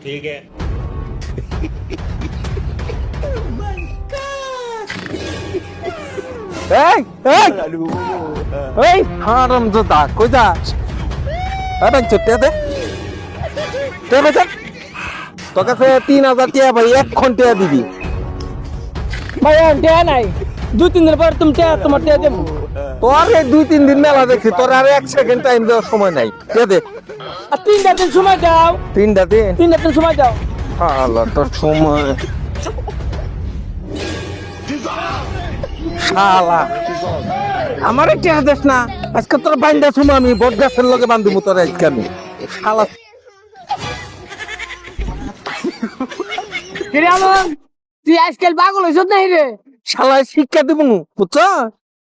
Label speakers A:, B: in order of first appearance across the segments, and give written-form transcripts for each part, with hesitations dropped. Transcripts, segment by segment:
A: ठीक है।
B: এই এই এই হারামজাদা কই যাস আরে চুটে দে তে বেটা তোর কাছে 3000 টাকা ভাই এক ঘন্টা দিবি
C: ভাই আর টিয়া নাই 2-3 দিন পর তুমি তোমার টিয়া দেবো।
B: তোর এই 2-3 দিন মেলা দেখছি তোর আর 1 সেকেন্ড টাইম দেওয়ার সময় নাই তে দে
C: আর 3টা দিন সময় দাও,
B: 3টা দিন
C: 3টা দিন সময় দাও।
B: আল্লাহ তোর সময় শালা আমার টিয়া দেশ না আজকে তোর বাইন্দা সময় আমি বট গাছের লগে বান্ধিমু তোর আজকে আমি শালা
C: কিরে আমন তুই আজকাল পাগল হইছ নাই রে?
B: শালা শিক্ষা দিব বুঝছ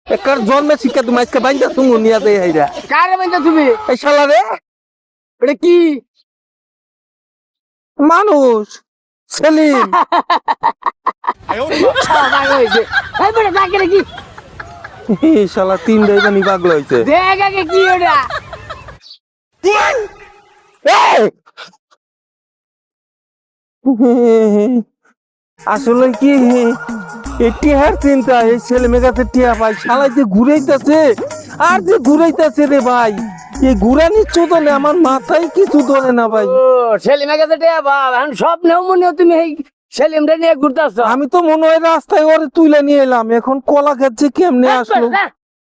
B: একার জন্মে শিক্ষা দিব আজকে বাইন্দা তুমি নিয়ে যাই হাইরা
C: কারে বাইন্দা তুমি?
B: এই শালা রে
C: এটা কি
B: মানুষ সেলিম
C: পাগল হইছে? এই বেটা ডাকে রে কি?
B: এই শালা 3 দাইবানি পাগল হইছে
C: দেখ আগে কি ওটা?
B: এই! আসলে কি এই টিহার চিন্তা এই ছেলে মেয়েকাতে টিয়া ভাই শালা যে ঘুরাইতেছে আর যে ঘুরাইতেছে রে ভাই এই ঘুরানি চোদনে আমার মাথায় কিছু ধরে না ভাই
C: ও সেলিমের কাছে টিয়া বাপ এখন স্বপ্নেও মনে হয় তুমি এই সেলিমটা নিয়ে ঘুরতেছ।
B: আমি তো মনে হয় রাস্তায় ওরে তুলে নিয়ে এলাম এখন কলা খাচ্ছে কেমনে আসলো